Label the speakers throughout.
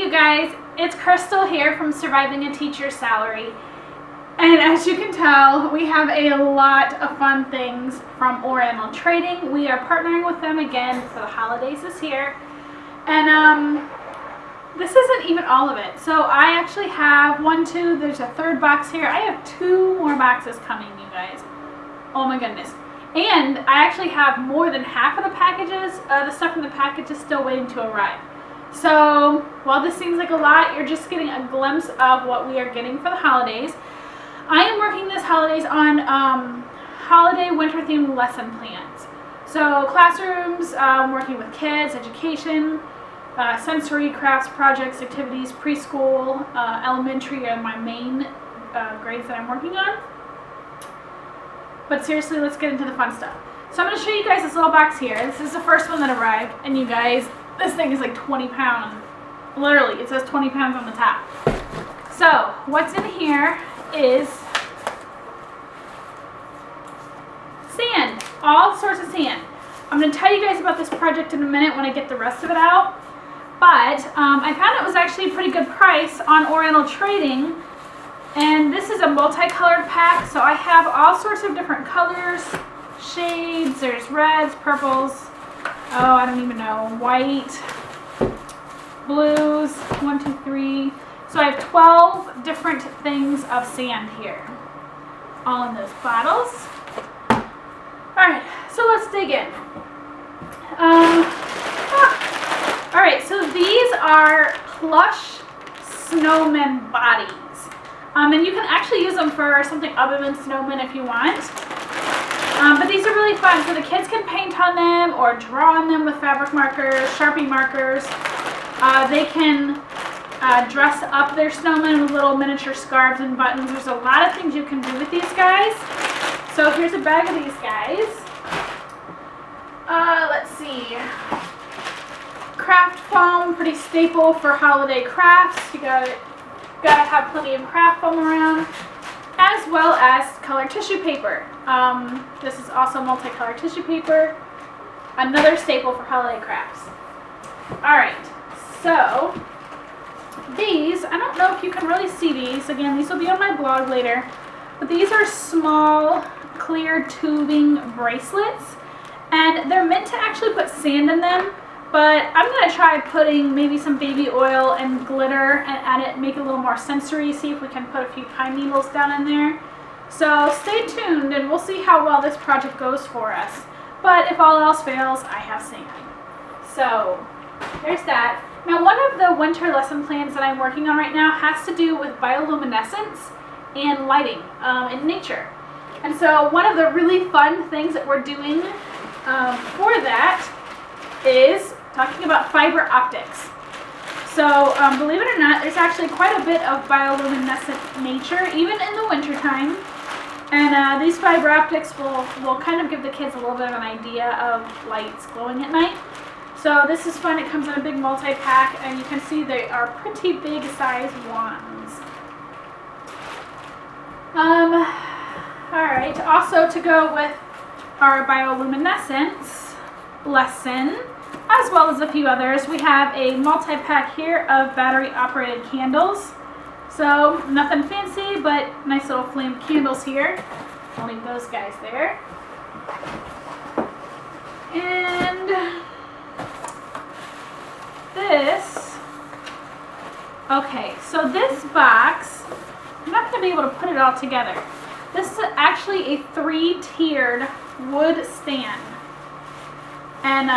Speaker 1: you guys, it's Crystal here from Surviving a Teacher's Salary. And as you can tell, we have a lot of fun things from Oriental Trading. We are partnering with them again for the holidays this year. And this isn't even all of it. So I actually have there's a third box here. I have 2 more boxes coming, you guys. Oh my goodness. And I actually have more than half of the packages. The stuff in the package is still waiting to arrive. So while this seems like a lot, you're just getting a glimpse of what we are getting for the holidays. I am working this holidays on holiday winter themed lesson plans. So classrooms, working with kids, education, sensory crafts, projects, activities, preschool, elementary are my main grades that I'm working on. But seriously, let's get into the fun stuff. So I'm going to show you guys this little box here. This is the first one that arrived, and you guys, this thing is like 20 pounds. Literally, it says 20 pounds on the top. So what's in here is sand, all sorts of sand. I'm going to tell you guys about this project in a minute when I get the rest of it out. But I found it was actually a pretty good price on Oriental Trading. And this is a multicolored pack, so I have all sorts of different colors, shades. There's reds, purples, oh, I don't even know, white, blues, 1, 2, 3. So I have 12 different things of sand here, all in those bottles. Alright, so let's dig in. Alright, so these are plush snowman bodies. And you can actually use them for something other than snowmen if you want. But these are really fun. So the kids can paint on them or draw on them with fabric markers, Sharpie markers. They can dress up their snowmen with little miniature scarves and buttons. There's a lot of things you can do with these guys. So here's a bag of these guys. Let's see. Craft foam, pretty staple for holiday crafts. You gotta have plenty of craft foam around, as well as colored tissue paper. This is also multicolored tissue paper, another staple for holiday crafts. Alright, so these, I don't know if you can really see these. Again, these will be on my blog later, but these are small clear tubing bracelets, and they're meant to actually put sand in them. But I'm going to try putting maybe some baby oil and glitter and add it, make it a little more sensory, see if we can put a few pine needles down in there. So stay tuned and we'll see how well this project goes for us. But if all else fails, I have sand. So there's that. Now one of the winter lesson plans that I'm working on right now has to do with bioluminescence and lighting in nature. And so one of the really fun things that we're doing for that is talking about fiber optics. So believe it or not, there's actually quite a bit of bioluminescent nature, even in the winter time. And these fiber optics will kind of give the kids a little bit of an idea of lights glowing at night. So this is fun. It comes in a big multi-pack, and you can see they are pretty big size wands. Alright, also to go with our bioluminescence lesson, as well as a few others, we have a multi-pack here of battery-operated candles. So nothing fancy, but nice little flame candles here. I'll leave those guys there. And this, okay, so this box, I'm not going to be able to put it all together. This is actually a 3-tiered wood stand. And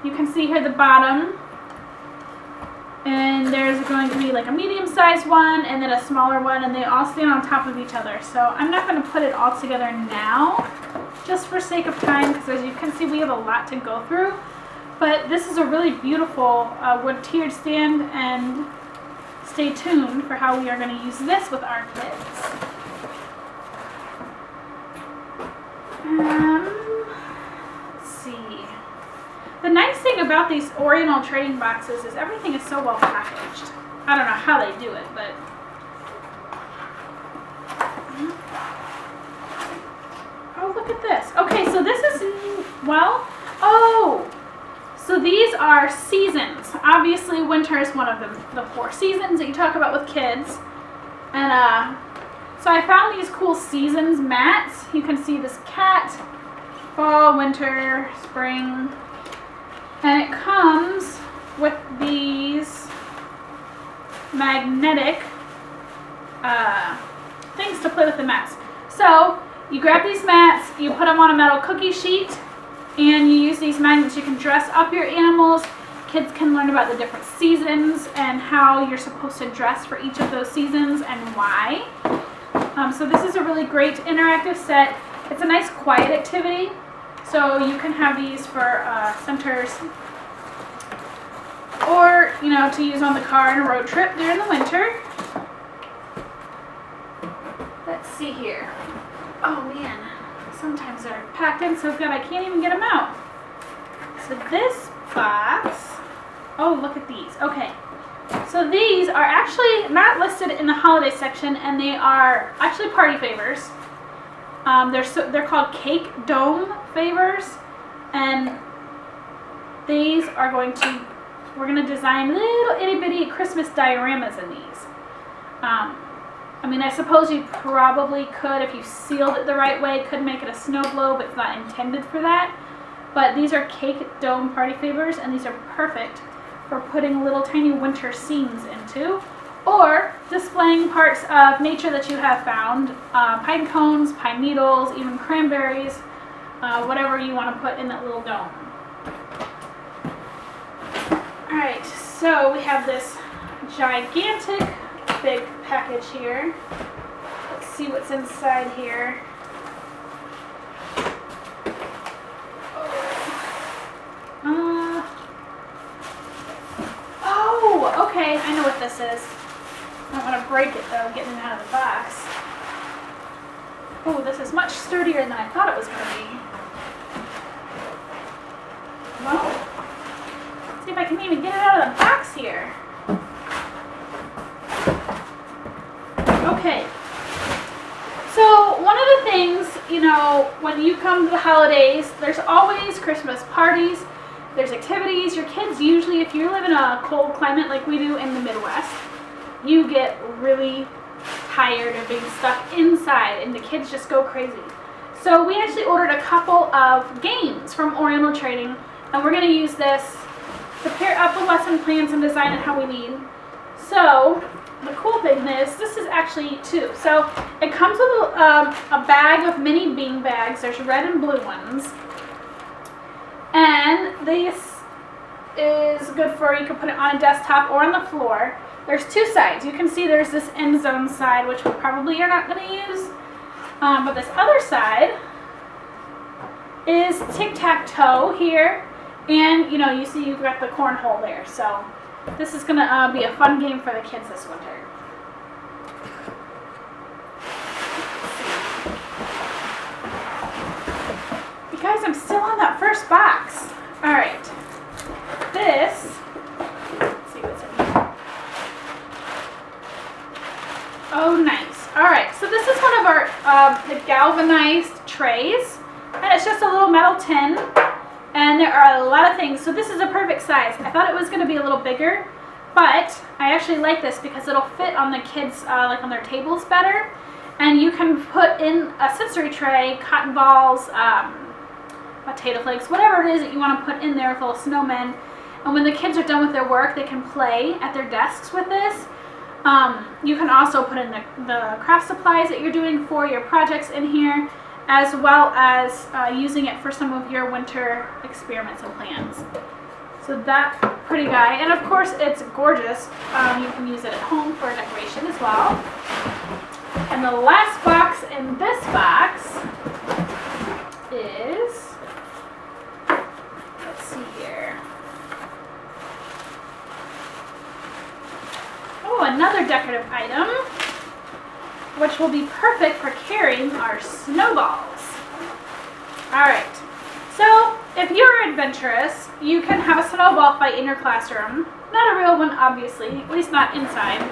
Speaker 1: you can see here the bottom, and there's going to be like a medium-sized one and then a smaller one, and they all stand on top of each other. So I'm not going to put it all together now, just for sake of time, because as you can see we have a lot to go through. But this is a really beautiful wood tiered stand, and stay tuned for how we are going to use this with our kids. Let's see. The nice thing about these Oriental Trading boxes is everything is so well packaged. I don't know how they do it, but oh, look at this. Okay, so this is, well, oh, So these are seasons. Obviously, winter is one of the 4 seasons that you talk about with kids. And so I found these cool seasons mats. You can see this cat, fall, winter, spring. And it comes with these magnetic things to play with the mats. So you grab these mats, you put them on a metal cookie sheet, and you use these magnets. You can dress up your animals. Kids can learn about the different seasons and how you're supposed to dress for each of those seasons and why. So this is a really great interactive set. It's a nice quiet activity. So you can have these for centers, or to use on the car in a road trip during the winter. Let's see here. Oh man, sometimes they're packed in so good I can't even get them out. So this box, oh look at these. Okay, so these are actually not listed in the holiday section, and they are actually party favors. They're called cake dome favors, and these are we're going to design little itty bitty Christmas dioramas in these. I mean, I suppose you probably could, if you sealed it the right way, could make it a snow globe. It's not intended for that. But these are cake dome party favors, and these are perfect for putting little tiny winter scenes into, or displaying parts of nature that you have found, pine cones, pine needles, even cranberries, whatever you want to put in that little dome. Alright, so we have this gigantic big package here. Let's see what's inside here. Oh, okay, I know what this is. I don't want to break it though, getting it out of the box. Oh, this is much sturdier than I thought it was going to be. Well, let's see if I can even get it out of the box here. Okay, so one of the things, when you come to the holidays, there's always Christmas parties, there's activities. Your kids usually, if you live in a cold climate like we do in the Midwest, you get really tired of being stuck inside, and the kids just go crazy. So we actually ordered a couple of games from Oriental Trading, and we're going to use this to pair up with lesson plans and design it how we need. So the cool thing is, this is actually 2. So it comes with a bag of mini bean bags. There's red and blue ones. And this is good for, you can put it on a desktop or on the floor. There's 2 sides. You can see there's this end zone side, which we probably are not going to use. But this other side is tic-tac-toe here. And, you see you've got the cornhole there. So this is going to be a fun game for the kids this winter. You guys, I'm still on that first box. Alright. This, let's see what's in here. Oh, nice. Alright, so this is one of our the galvanized trays. And it's just a little metal tin. And there are a lot of things. So this is a perfect size. I thought it was going to be a little bigger, but I actually like this because it'll fit on the kids, like on their tables better. And you can put in a sensory tray, cotton balls, potato flakes, whatever it is that you want to put in there with little snowmen. And when the kids are done with their work, they can play at their desks with this. You can also put in the craft supplies that you're doing for your projects in here, as well as using it for some of your winter experiments and plans. So that pretty guy, and of course it's gorgeous. You can use it at home for decoration as well. And the last box in this box is, let's see here. Oh, another decorative item, which will be perfect for carrying our snowballs. Alright, so if you're adventurous, you can have a snowball fight in your classroom. Not a real one, obviously, at least not inside.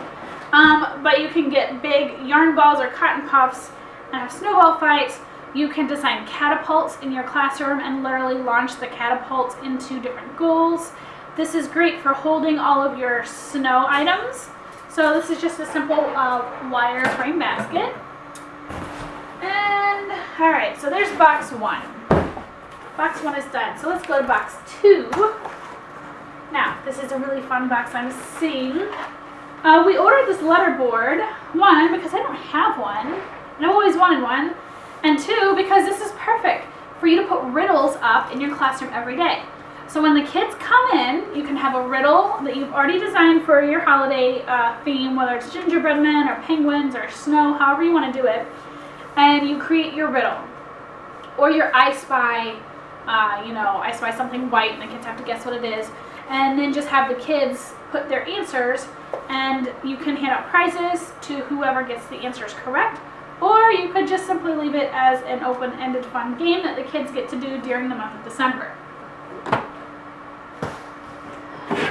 Speaker 1: But you can get big yarn balls or cotton puffs and have snowball fights. You can design catapults in your classroom and literally launch the catapults into different goals. This is great for holding all of your snow items. So this is just a simple wire frame basket. And all right, so there's box 1. Box 1 is done. So let's go to box 2. Now, this is a really fun box I'm seeing. We ordered this letter board, 1, because I don't have one, and I've always wanted one, and 2, because this is perfect for you to put riddles up in your classroom every day. So when the kids come in, you can have a riddle that you've already designed for your holiday theme, whether it's gingerbread men or penguins or snow, however you want to do it, and you create your riddle. Or your I Spy, I spy something white, and the kids have to guess what it is, and then just have the kids put their answers, and you can hand out prizes to whoever gets the answers correct, or you could just simply leave it as an open-ended fun game that the kids get to do during the month of December.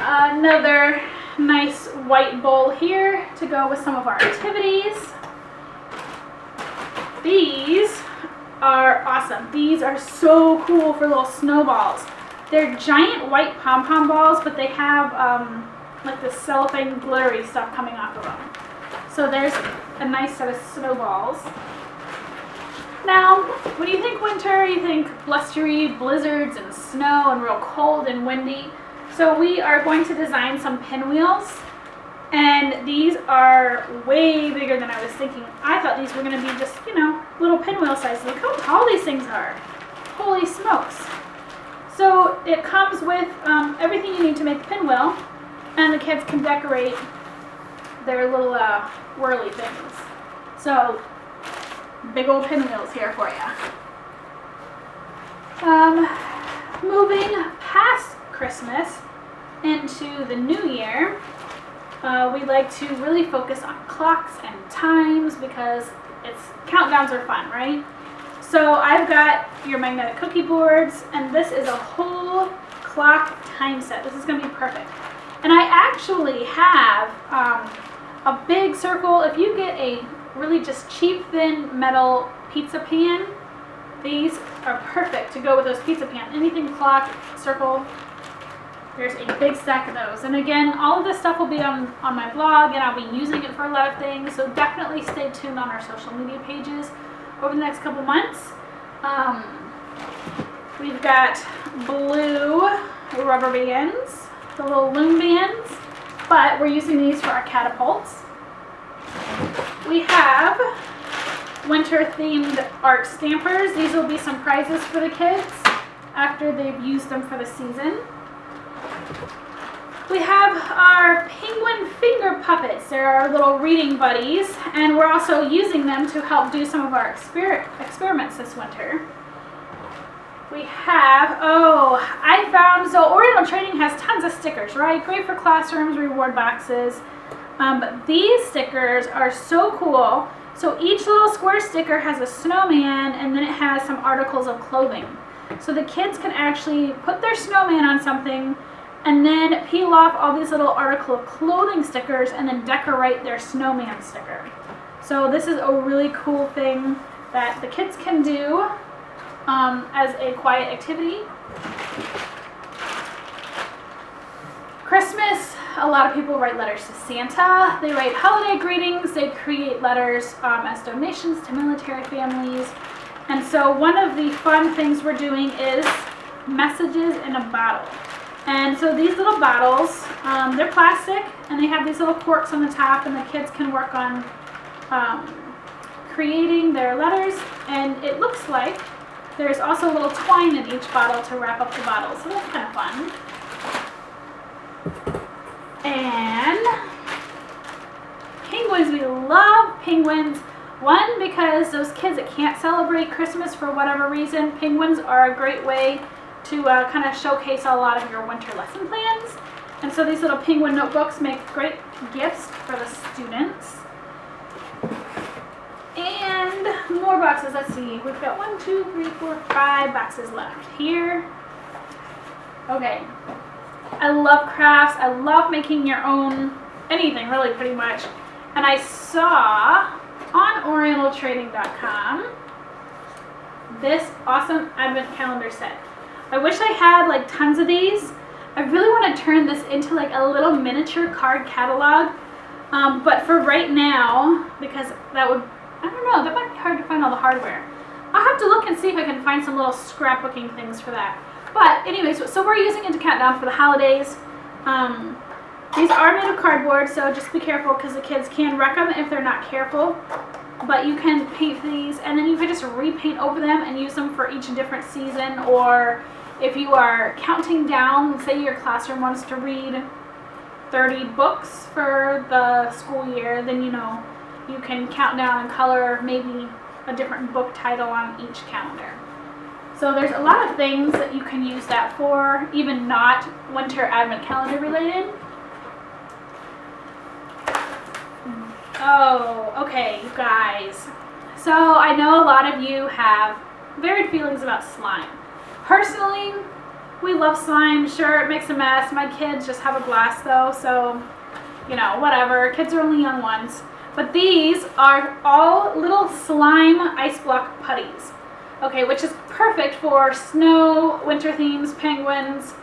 Speaker 1: Another nice white bowl here to go with some of our activities. These are awesome. These are so cool for little snowballs. They're giant white pom-pom balls, but they have like this cellophane glittery stuff coming off of them. So there's a nice set of snowballs. Now, when you think winter, you think blustery blizzards and snow and real cold and windy. So we are going to design some pinwheels, and these are way bigger than I was thinking. I thought these were going to be just, little pinwheel sizes. Look how tall these things are. Holy smokes. So it comes with everything you need to make the pinwheel, and the kids can decorate their little whirly things. So big old pinwheels here for you. Moving past Christmas into the new year, we like to really focus on clocks and times because countdowns are fun, right? So I've got your magnetic cookie boards, and this is a whole clock time set. This is going to be perfect. And I actually have a big circle. If you get a really just cheap, thin metal pizza pan, these are perfect to go with those pizza pans. Anything clock, circle, there's a big stack of those. And again, all of this stuff will be on my blog, and I'll be using it for a lot of things. So definitely stay tuned on our social media pages over the next couple months. We've got blue rubber bands, the little loom bands, but we're using these for our catapults. We have winter-themed art stampers. These will be some prizes for the kids after they've used them for the season. We have our penguin finger puppets. They're our little reading buddies, and we're also using them to help do some of our experiments this winter. We have, so Oriental Trading has tons of stickers, right? Great for classrooms, reward boxes. But these stickers are so cool. So each little square sticker has a snowman, and then it has some articles of clothing. So the kids can actually put their snowman on something and then peel off all these little article of clothing stickers and then decorate their snowman sticker. So this is a really cool thing that the kids can do as a quiet activity. Christmas, a lot of people write letters to Santa. They write holiday greetings. They create letters as donations to military families. And so one of the fun things we're doing is messages in a bottle. And so these little bottles, they're plastic, and they have these little corks on the top, and the kids can work on creating their letters. And it looks like there's also a little twine in each bottle to wrap up the bottle, so that's kind of fun. And penguins, we love penguins. One, because those kids that can't celebrate Christmas for whatever reason, penguins are a great way to kind of showcase a lot of your winter lesson plans. And so these little penguin notebooks make great gifts for the students. And more boxes, let's see. We've got 1, 2, 3, 4, 5 boxes left here. Okay. I love crafts. I love making your own anything, really, pretty much. And I saw on orientaltrading.com this awesome advent calendar set. I wish I had like tons of these. I really want to turn this into like a little miniature card catalog. But for right now, because that would, I don't know, that might be hard to find all the hardware. I'll have to look and see if I can find some little scrapbooking things for that. But anyways, so we're using it to count down for the holidays. These are made of cardboard, so just be careful because the kids can wreck them if they're not careful. But you can paint these, and then you can just repaint over them and use them for each different season. Or if you are counting down, say your classroom wants to read 30 books for the school year, then you know you can count down and color maybe a different book title on each calendar. So there's a lot of things that you can use that for, even not winter advent calendar related. Oh, okay, you guys. So I know a lot of you have varied feelings about slime. Personally, we love slime. Sure, it makes a mess. My kids just have a blast though, so, you know, whatever. Kids are only young ones. But these are all little slime ice block putties. Okay, which is perfect for snow, winter themes, penguins,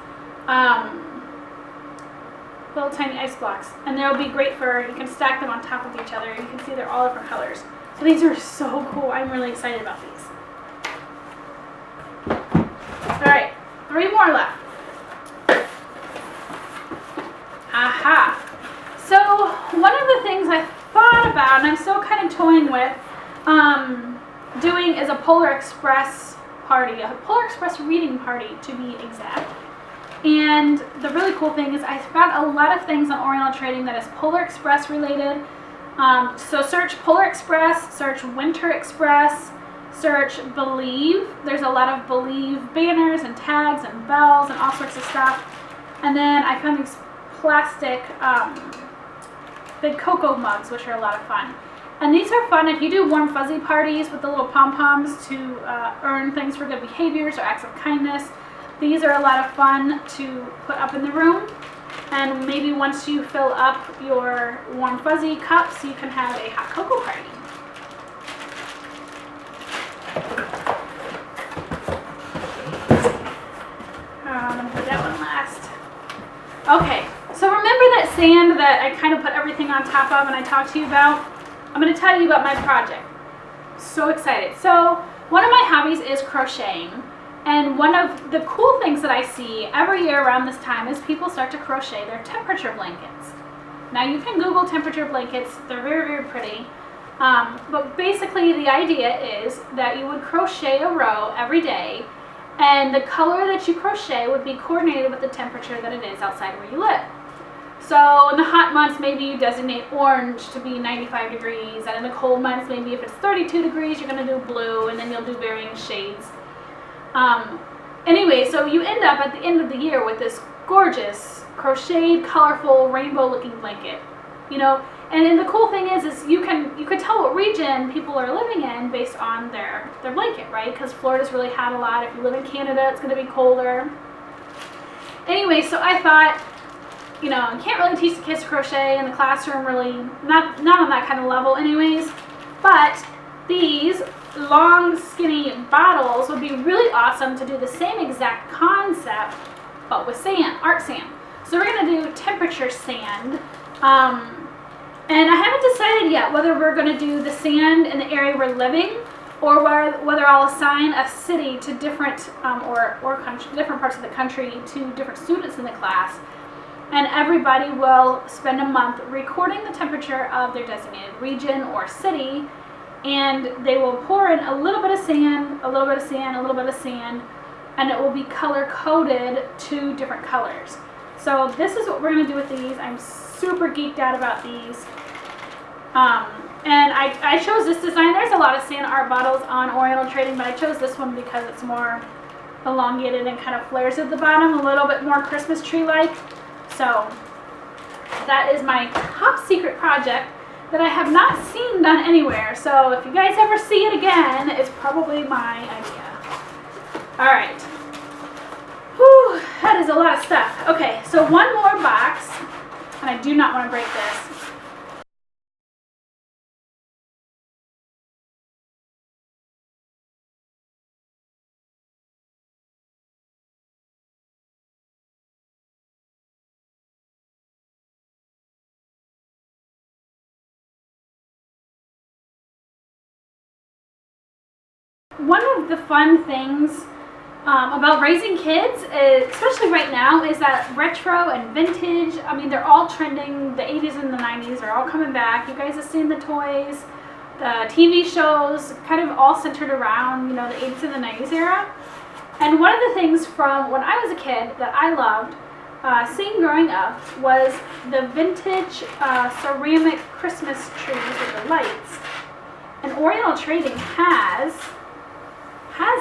Speaker 1: little tiny ice blocks. And they'll be great for, you can stack them on top of each other. You can see they're all different colors. So these are so cool. I'm really excited about these. All right, 3 more left. Aha. So one of the things I thought about, and I'm still kind of toying with, doing is a Polar Express party, a Polar Express reading party to be exact. And the really cool thing is I found a lot of things on Oriental Trading that is Polar Express related. So search Polar Express, search Winter Express, search Believe. There's a lot of Believe banners and tags and bells and all sorts of stuff. And then I found these plastic big cocoa mugs, which are a lot of fun. And these are fun if you do warm fuzzy parties with the little pom-poms to earn things for good behaviors or acts of kindness. These are a lot of fun to put up in the room. And maybe once you fill up your warm fuzzy cups, you can have a hot cocoa party. I'm going to put that one last. Okay, so remember that sand that I kind of put everything on top of and I talked to you about? I'm going to tell you about my project. So excited. So one of my hobbies is crocheting. And one of the cool things that I see every year around this time is people start to crochet their temperature blankets. Now you can Google temperature blankets. They're very, very pretty. But basically the idea is that you would crochet a row every day, and the color that you crochet would be coordinated with the temperature that it is outside where you live. So in the hot months, maybe you designate orange to be 95 degrees, and in the cold months, maybe if it's 32 degrees, you're going to do blue, and then you'll do varying shades. Anyway, so you end up at the end of the year with this gorgeous, crocheted, colorful, rainbow-looking blanket. You know, and then the cool thing is you could tell what region people are living in based on their blanket, right? Because Florida's really hot a lot. If you live in Canada, it's going to be colder. Anyway, so I thought, you know, you can't really teach the kids to crochet in the classroom, really, not on that kind of level anyways, but these long, skinny bottles would be really awesome to do the same exact concept, but with sand, art sand. So we're going to do temperature sand, and I haven't decided yet whether we're going to do the sand in the area we're living, or whether I'll assign a city to different, or country, different parts of the country to different students in the class. And everybody will spend a month recording the temperature of their designated region or city, and they will pour in a little bit of sand, a little bit of sand, a little bit of sand, and it will be color coded to different colors. So this is what we're going to do with these. I'm super geeked out about these. And I chose this design. There's a lot of sand art bottles on Oriental Trading, but I chose this one because it's more elongated and kind of flares at the bottom, a little bit more Christmas tree-like. So that is my top secret project that I have not seen done anywhere. So if you guys ever see it again, it's probably my idea. All right. Whew, that is a lot of stuff. Okay, so one more box, and I do not want to break this. one of the fun things about raising kids, especially right now, is that retro and vintage, I mean, they're all trending. The 80s and the 90s are all coming back. You guys have seen the toys, the TV shows, kind of all centered around, you know, the 80s and the 90s era. And one of the things from when I was a kid that I loved seeing growing up was the vintage ceramic Christmas trees with the lights. And Oriental Trading has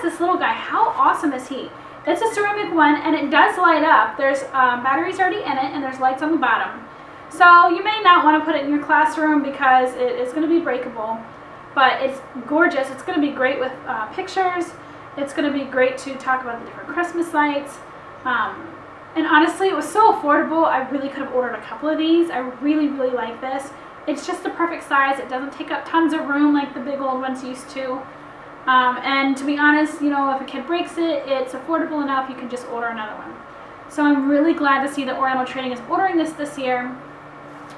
Speaker 1: this little guy. How awesome is he? It's a ceramic one, and it does light up. There's batteries already in it, and there's lights on the bottom. So you may not want to put it in your classroom because it is going to be breakable, but it's gorgeous. It's going to be great with pictures. It's going to be great to talk about the different Christmas lights. And honestly, it was so affordable. I really could have ordered a couple of these. I really, really like this. It's just the perfect size. It doesn't take up tons of room like the big old ones used to. And to be honest, you know, if a kid breaks it, it's affordable enough. You can just order another one. So I'm really glad to see that Oriental Trading is ordering this year,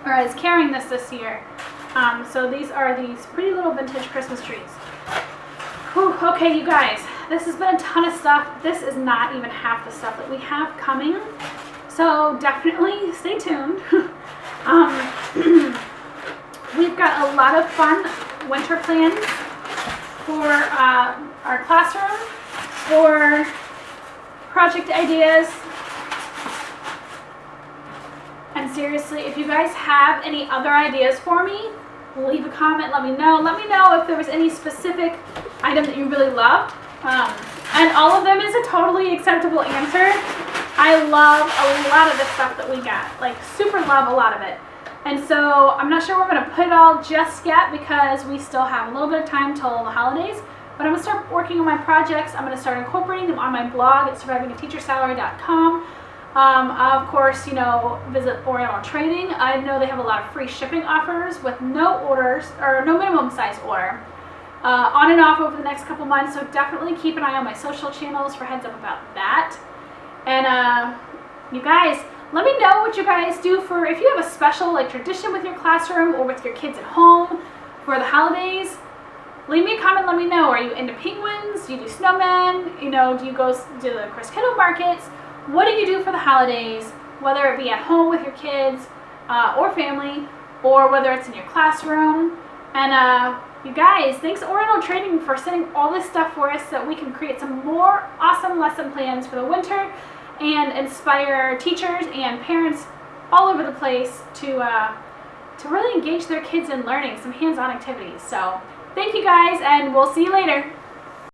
Speaker 1: or is carrying this year. So these are these pretty little vintage Christmas trees. Whew, okay, you guys, this has been a ton of stuff. This is not even half the stuff that we have coming. So definitely stay tuned. We've got a lot of fun winter plans for our classroom, for project ideas. And seriously, if you guys have any other ideas for me, leave a comment, let me know. Let me know if there was any specific item that you really loved. And all of them is a totally acceptable answer. I love a lot of the stuff that we got, like super love a lot of it. And so I'm not sure we're going to put it all just yet because we still have a little bit of time till the holidays. But I'm going to start working on my projects. I'm going to start incorporating them on my blog at survivingateachersalary.com. Of course, you know, visit Oriental Trading. I know they have a lot of free shipping offers with no orders, or no minimum size order, on and off over the next couple months. So definitely keep an eye on my social channels for heads up about that. And you guys, let me know what you guys do for, if you have a special like tradition with your classroom or with your kids at home for the holidays. Leave me a comment, let me know. Are you into penguins? Do you do snowmen? You know, do you go to the Chris Kittle markets? What do you do for the holidays? Whether it be at home with your kids or family, or whether it's in your classroom. And you guys, thanks Oriental Trading for sending all this stuff for us so that we can create some more awesome lesson plans for the winter and inspire teachers and parents all over the place to really engage their kids in learning some hands-on activities. So thank you guys, and we'll see you later.